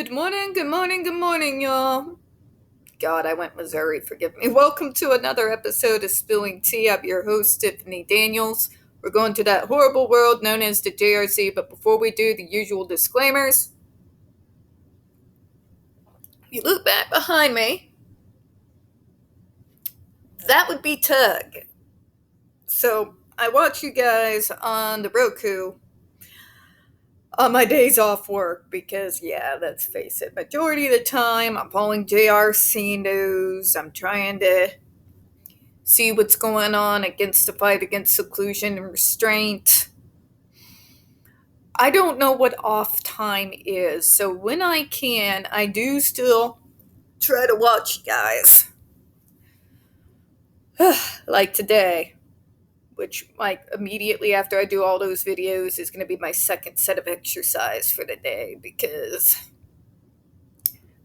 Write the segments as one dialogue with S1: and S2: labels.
S1: Good morning, y'all. God, I went Missouri, forgive me. Welcome to another episode of Spilling Tea. I'm your host, Tiffany Daniels. We're going to that horrible world known as the JRC, but before we do, the usual disclaimers. If you look back behind me, that would be Tug. So, I watch you guys on the Roku on my days off work because, yeah, let's face it, majority of the time I'm following JRC news. I'm trying to see what's going on against the fight against seclusion and restraint. I don't know what off time is, so when I can, I do still try to watch you guys. Like today, which, like, immediately after I do all those videos is going to be my second set of exercise for the day because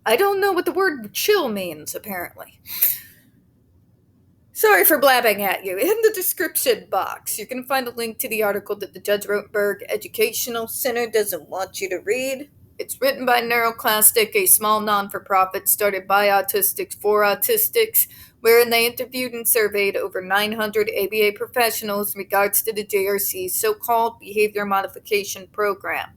S1: I don't know what the word chill means, apparently. Sorry for blabbing at you. In the description box, you can find a link to the article that the Judge Rotenberg Educational Center doesn't want you to read. It's written by NeuroClastic, a small non-for-profit started by autistics for autistics, wherein they interviewed and surveyed over 900 ABA professionals in regards to the JRC's so-called behavior modification program.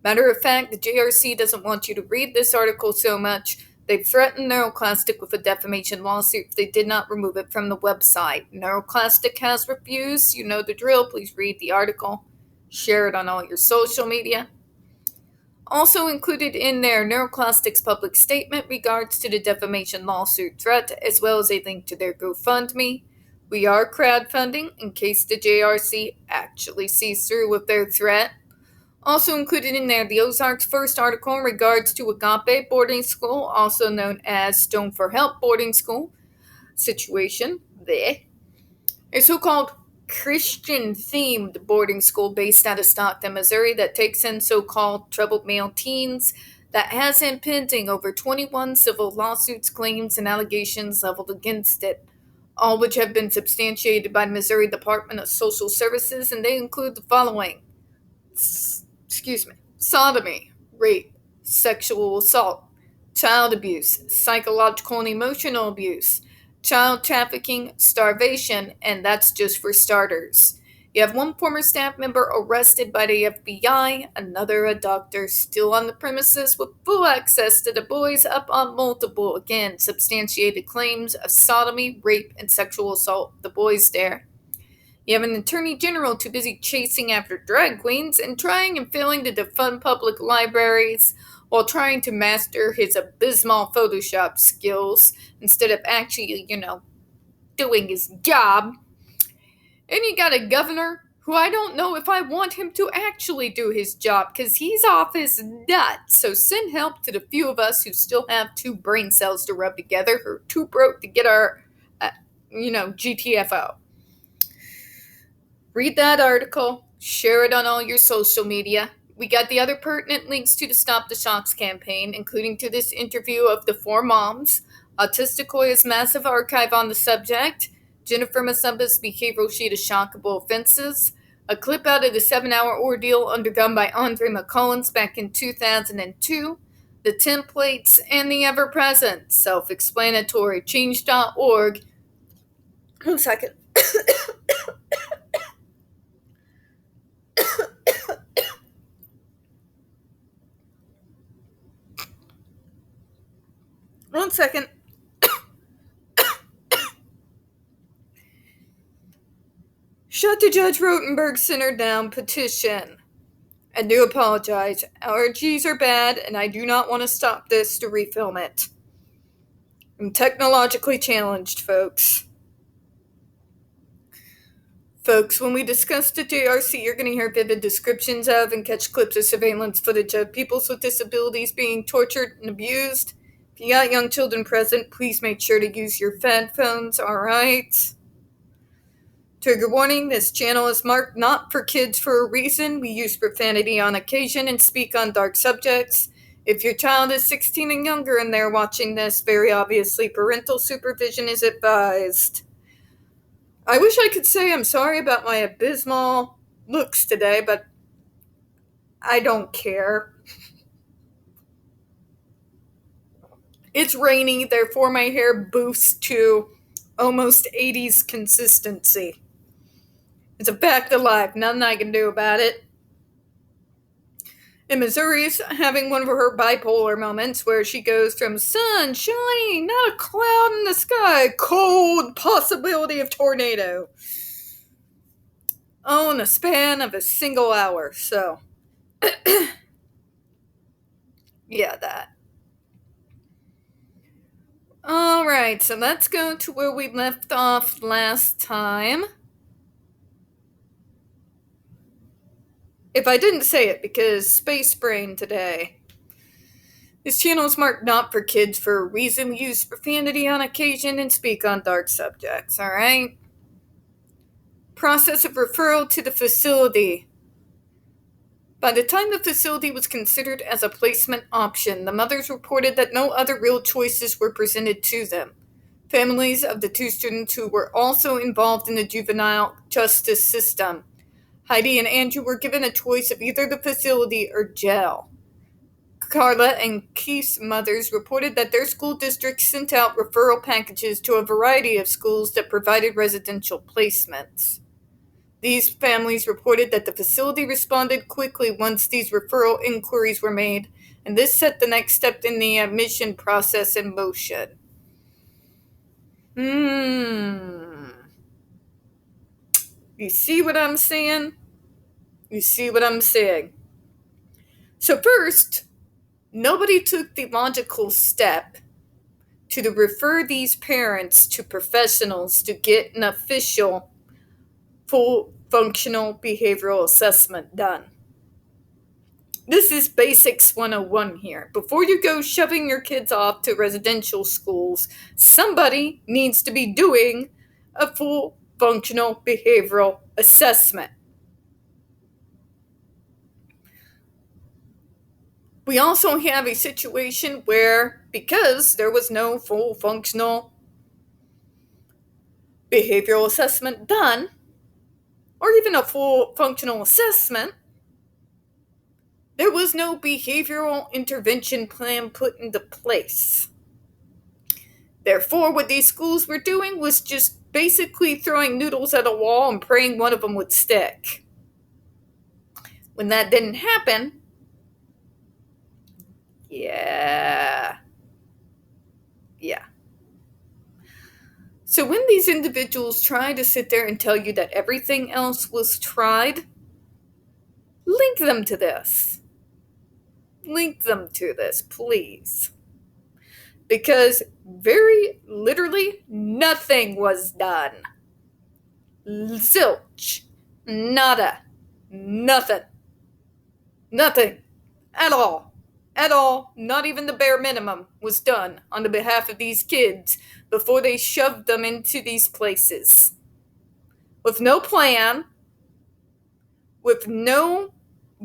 S1: Matter of fact, the JRC doesn't want you to read this article so much. They've threatened NeuroClastic with a defamation lawsuit if they did not remove it from the website. NeuroClastic has refused. You know the drill. Please read the article. Share it on all your social media. Also included in there, NeuroClastic's public statement regards to the defamation lawsuit threat, as well as a link to their GoFundMe. We are crowdfunding in case the JRC actually sees through with their threat. Also included in there, the Ozarks' first article in regards to Agape Boarding School, also known as Stone for Help Boarding School situation. A so-called Christian-themed boarding school based out of Stockton, Missouri that takes in so-called troubled male teens that has impending over 21 civil lawsuits, claims, and allegations leveled against it, all which have been substantiated by the Missouri Department of Social Services, and they include the following. Sodomy, rape, sexual assault, child abuse, psychological and emotional abuse, child trafficking, starvation, and that's just for starters. You have one former staff member arrested by the FBI, another a doctor still on the premises with full access to the boys up on multiple, again, substantiated claims of sodomy, rape, and sexual assault of the boys there. You have an attorney general too busy chasing after drag queens and trying and failing to defund public libraries while trying to master his abysmal Photoshop skills instead of actually, doing his job. And you got a governor who I don't know if I want him to actually do his job because he's off his nut. So send help to the few of us who still have two brain cells to rub together who are too broke to get our, GTFO. Read that article, share it on all your social media. We got the other pertinent links to the Stop the Shocks campaign, including to this interview of the four moms, Hoya's massive archive on the subject, Jennifer Masumba's behavioral sheet of shockable offenses, a clip out of the 7-hour ordeal undergone by Andre McCollins back in 2002, the templates, and the ever-present, self-explanatory change.org. 1 second. One second. Shut the Judge Rotenberg Center down petition. I do apologize. Allergies are bad, and I do not want to stop this to refilm it. I'm technologically challenged, folks. Folks, when we discuss the JRC, you're going to hear vivid descriptions of and catch clips of surveillance footage of people with disabilities being tortured and abused. If you got young children present, please make sure to use your phones, alright? Trigger warning, this channel is marked not for kids for a reason. We use profanity on occasion and speak on dark subjects. If your child is 16 and younger and they're watching this, very obviously parental supervision is advised. I wish I could say I'm sorry about my abysmal looks today, but I don't care. It's rainy, therefore my hair boosts to almost 80s consistency. It's a fact of life, nothing I can do about it. And Missouri's having one of her bipolar moments where she goes from sun, shiny, not a cloud in the sky, cold, possibility of tornado. Oh, in the span of a single hour, so. Yeah, that. Alright, so let's go to where we left off last time. If I didn't say it, because space brain today. This channel is marked not for kids for a reason. We use profanity on occasion and speak on dark subjects, alright? Process of referral to the facility. By the time the facility was considered as a placement option, the mothers reported that no other real choices were presented to them. Families of the two students who were also involved in the juvenile justice system, Heidi and Andrew, were given a choice of either the facility or jail. Carla and Keith's mothers reported that their school district sent out referral packages to a variety of schools that provided residential placements. These families reported that the facility responded quickly once these referral inquiries were made, and this set the next step in the admission process in motion. You see what I'm saying? You see what I'm saying? So first, nobody took the logical step to refer these parents to professionals to get an official full functional behavioral assessment done. This is Basics 101 here. Before you go shoving your kids off to residential schools, somebody needs to be doing a full functional behavioral assessment. We also have a situation where, because there was no full functional behavioral assessment done, or even a full functional assessment, there was no behavioral intervention plan put into place. Therefore, what these schools were doing was just basically throwing noodles at a wall and praying one of them would stick. When that didn't happen, yeah. So when these individuals try to sit there and tell you that everything else was tried, link them to this. Link them to this, please. Because very literally nothing was done. Zilch. Nada. Nothing. Nothing. At all. At all. Not even the bare minimum was done on the behalf of these kids before they shoved them into these places. With no plan. With no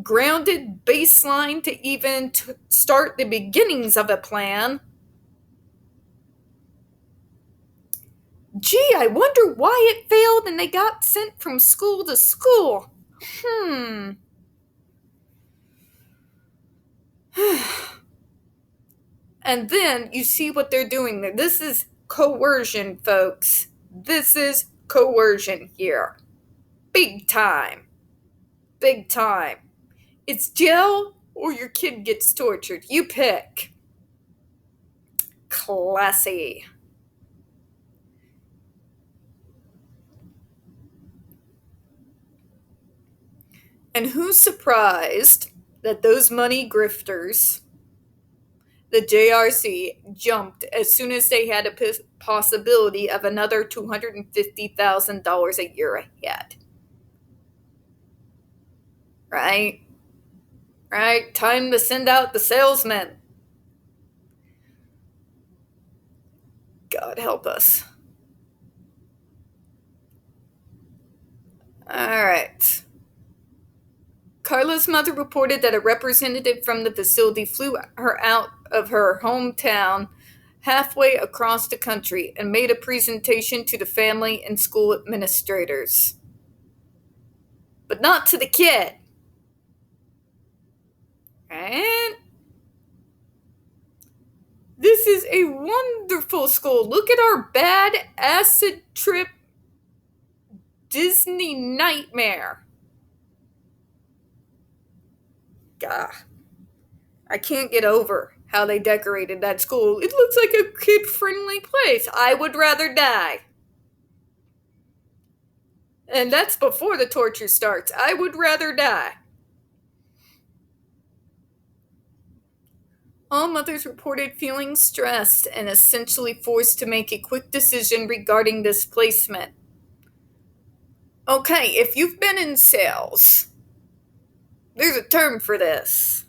S1: grounded baseline to even start the beginnings of a plan. Gee, I wonder why it failed and they got sent from school to school. And then you see what they're doing there. This is coercion, folks. This is coercion here. Big time. Big time. It's jail or your kid gets tortured. You pick. Classy. And who's surprised that those money grifters, the JRC, jumped as soon as they had a possibility of another $250,000 a year ahead? Right? Right? Time to send out the salesmen. God help us. All right. Carla's mother reported that a representative from the facility flew her out of her hometown halfway across the country and made a presentation to the family and school administrators. But not to the kid. Right? This is a wonderful school. Look at our bad acid trip Disney nightmare. Gah. I can't get over how they decorated that school. It looks like a kid-friendly place. I would rather die. And that's before the torture starts. I would rather die. All mothers reported feeling stressed and essentially forced to make a quick decision regarding this placement. Okay, if you've been in sales, there's a term for this.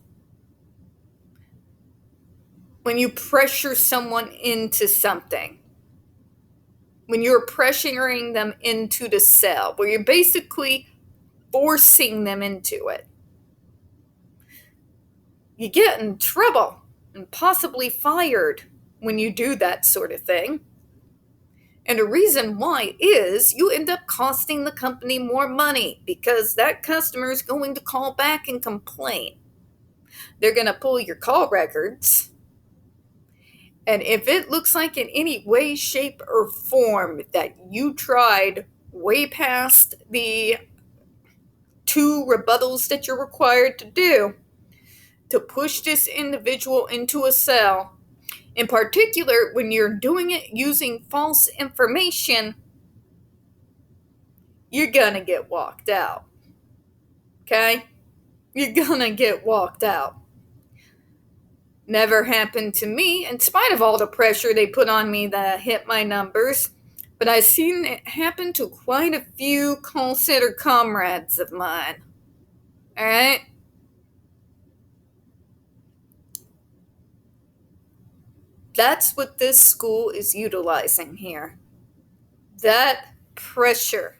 S1: When you pressure someone into something. When you're pressuring them into the sale, where you're basically forcing them into it. You get in trouble and possibly fired when you do that sort of thing. And the reason why is you end up costing the company more money because that customer is going to call back and complain. They're going to pull your call records. And if it looks like in any way, shape, or form that you tried way past the 2 rebuttals that you're required to do to push this individual into a cell, in particular when you're doing it using false information, you're gonna get walked out. Okay? You're gonna get walked out. Never happened to me, in spite of all the pressure they put on me to hit my numbers, but I've seen it happen to quite a few call center comrades of mine. Alright? That's what this school is utilizing here. That pressure.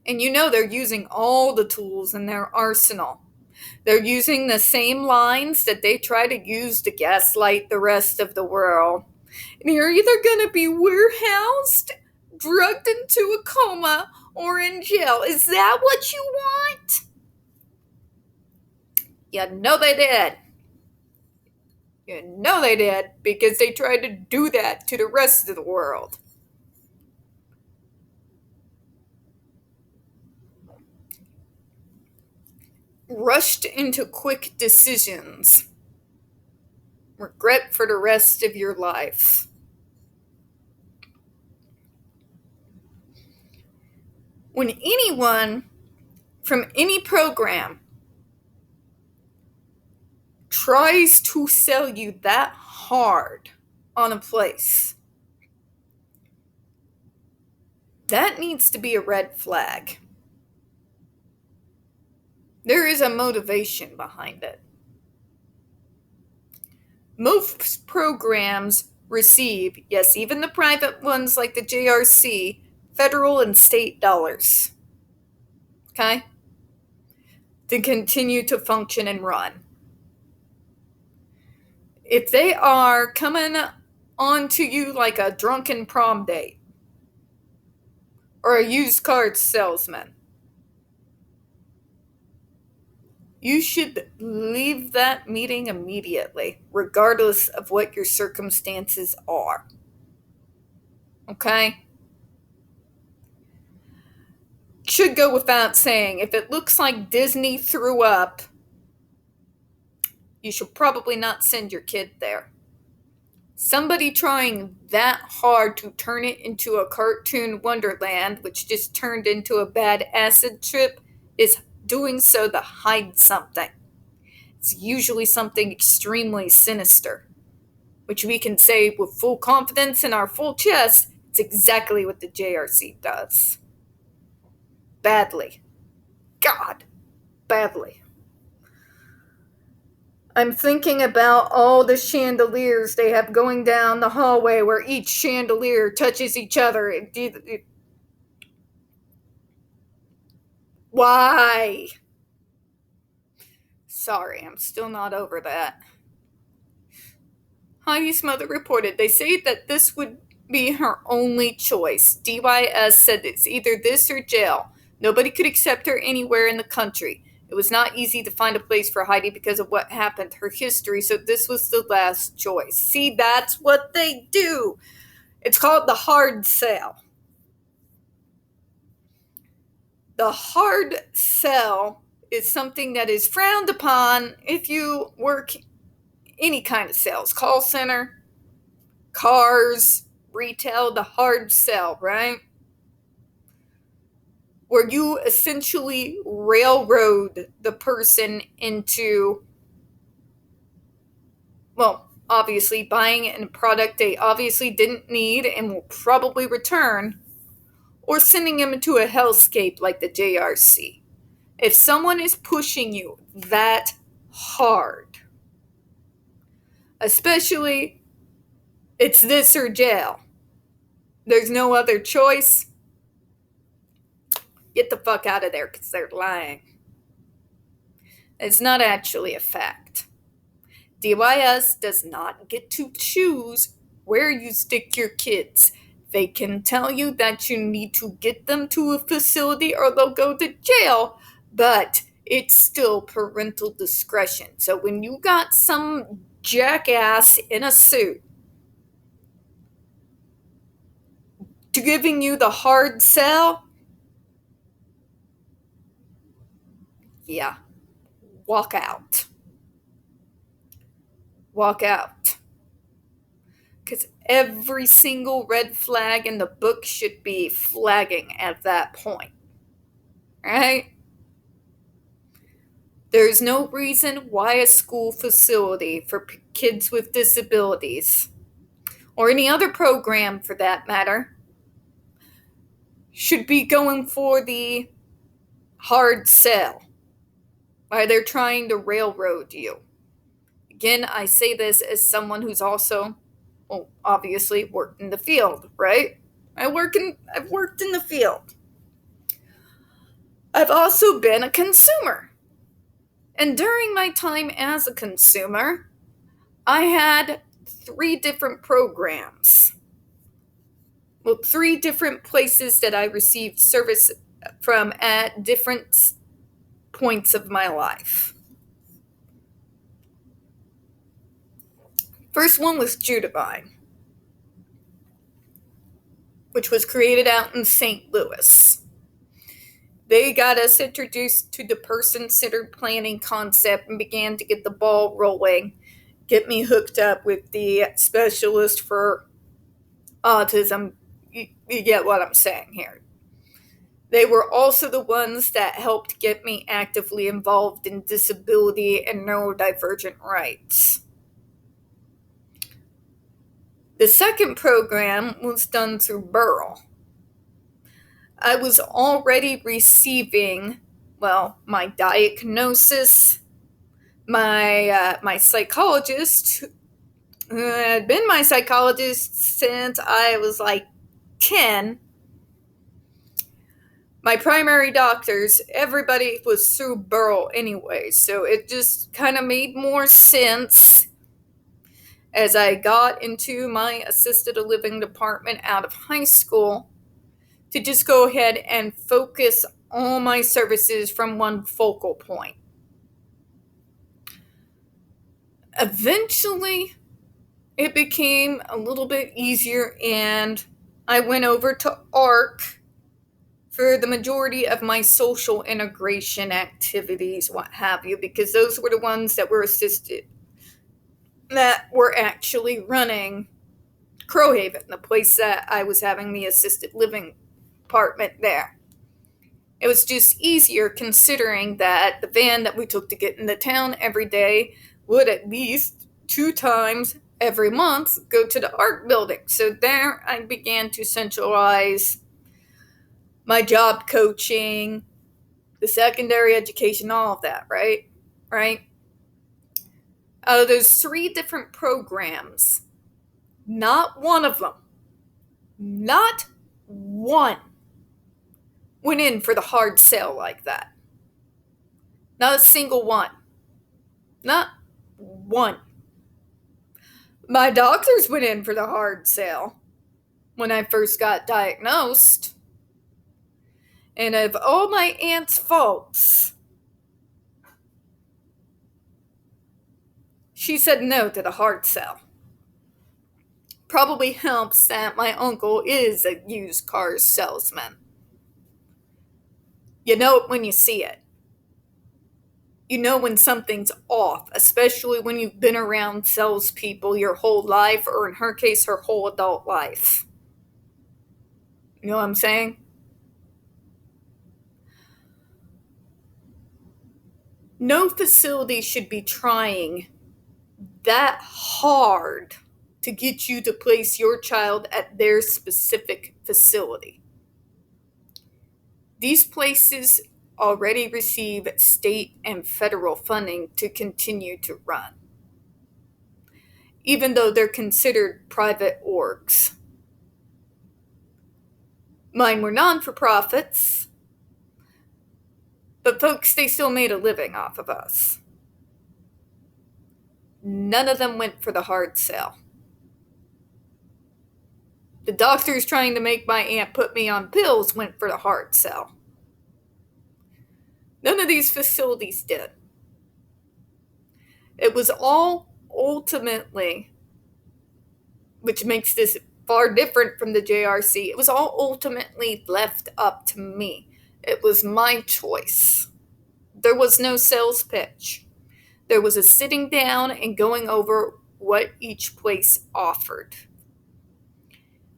S1: And you know they're using all the tools in their arsenal. They're using the same lines that they try to use to gaslight the rest of the world. And you're either going to be warehoused, drugged into a coma, or in jail. Is that what you want? You know they did. You know they did, because they tried to do that to the rest of the world. Rushed into quick decisions. Regret for the rest of your life. When anyone from any program tries to sell you that hard on a place, that needs to be a red flag. There is a motivation behind it. Most programs receive, yes, even the private ones like the JRC, federal and state dollars. Okay? To continue to function and run. If they are coming on to you like a drunken prom date or a used car salesman, you should leave that meeting immediately, regardless of what your circumstances are. Okay? Should go without saying, if it looks like Disney threw up, you should probably not send your kid there. Somebody trying that hard to turn it into a cartoon wonderland, which just turned into a bad acid trip, is doing so to hide something. It's usually something extremely sinister, which we can say with full confidence in our full chest, it's exactly what the JRC does. Badly. God, badly. I'm thinking about all the chandeliers they have going down the hallway where each chandelier touches each other. Why? Sorry, I'm still not over that. Heidi's mother reported, they say that this would be her only choice. DYS said it's either this or jail. Nobody could accept her anywhere in the country. It was not easy to find a place for Heidi because of what happened, her history, so this was the last choice. See, that's what they do. It's called the hard sell. The hard sell is something that is frowned upon if you work any kind of sales, call center, cars, retail, the hard sell, right? Where you essentially railroad the person into, well, obviously buying a product they obviously didn't need and will probably return, or sending them into a hellscape like the JRC. If someone is pushing you that hard, especially it's this or jail, there's no other choice, get the fuck out of there because they're lying. It's not actually a fact. DYS does not get to choose where you stick your kids. They can tell you that you need to get them to a facility or they'll go to jail, but it's still parental discretion. So when you got some jackass in a suit giving you the hard sell, yeah, walk out. Walk out. Because every single red flag in the book should be flagging at that point. Right? There's no reason why a school facility for kids with disabilities, or any other program for that matter, should be going for the hard sell. Why they're trying to railroad you. Again, I say this as someone who's also, well, obviously worked in the field, right? I've worked in the field. I've also been a consumer. And during my time as a consumer, I had 3 different programs. Well, 3 different places that I received service from at different points of my life. First one was Judavine, which was created out in St. Louis. They got us introduced to the person-centered planning concept and began to get the ball rolling, get me hooked up with the specialist for autism. You get what I'm saying here. They were also the ones that helped get me actively involved in disability and neurodivergent rights. The second program was done through Burl. I was already receiving, well, my diagnosis. My psychologist, who had been my psychologist since I was like 10. My primary doctors, everybody was through Burl anyway, so it just kind of made more sense as I got into my assisted living department out of high school to just go ahead and focus all my services from one focal point. Eventually, it became a little bit easier, and I went over to ARC for the majority of my social integration activities, what have you, because those were the ones that were assisted, that were actually running Crowhaven, the place that I was having the assisted living apartment there. It was just easier considering that the van that we took to get into town every day would at least 2 times every month go to the art building. So there I began to centralize my job coaching, the secondary education, all of that, right? Out of those 3 different programs, not one of them, not one, went in for the hard sell like that. Not a single one. Not one. My doctors went in for the hard sell when I first got diagnosed. And of all my aunt's faults, She said no to the hard sell. Probably helps that my uncle is a used car salesman. You know it when you see it. You know when something's off, especially when you've been around salespeople your whole life, or in her case, her whole adult life. You know what I'm saying? No facility should be trying that hard to get you to place your child at their specific facility. These places already receive state and federal funding to continue to run, even though they're considered private orgs. Mine were non-for-profits, but folks, they still made a living off of us. None of them went for the hard sell. The doctors trying to make my aunt put me on pills went for the hard sell. None of these facilities did. It was all ultimately, which makes this far different from the JRC, it was all ultimately left up to me. It was my choice. There was no sales pitch. There was a sitting down and going over what each place offered.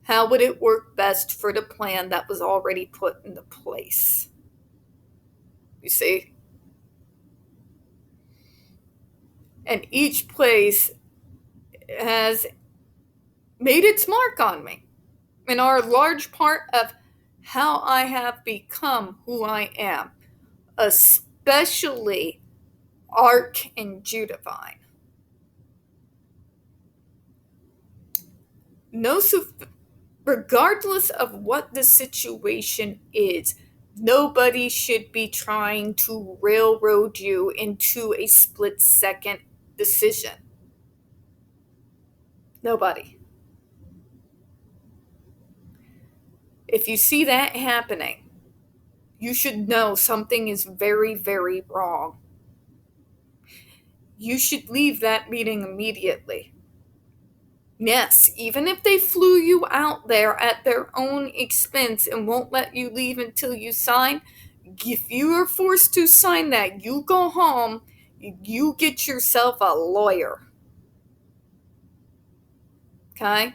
S1: How would it work best for the plan that was already put into place? You see? And each place has made its mark on me and are a large part of how I have become who I am, especially Arc and Judavine. Regardless of what the situation is, nobody should be trying to railroad you into a split-second decision. Nobody. If you see that happening, you should know something is very, very wrong. You should leave that meeting immediately. Yes, even if they flew you out there at their own expense and won't let you leave until you sign, if you are forced to sign that, you go home, you get yourself a lawyer. Okay?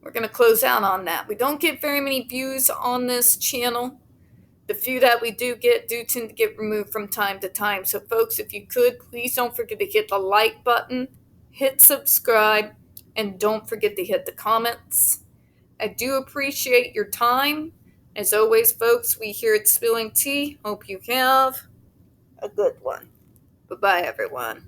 S1: We're going to close out on that. We don't get very many views on this channel. The few that we do get do tend to get removed from time to time. So folks, if you could, please don't forget to hit the like button, hit subscribe, and don't forget to hit the comments. I do appreciate your time. As always, folks, we here at Spilling Tea hope you have a good one. Bye-bye, everyone.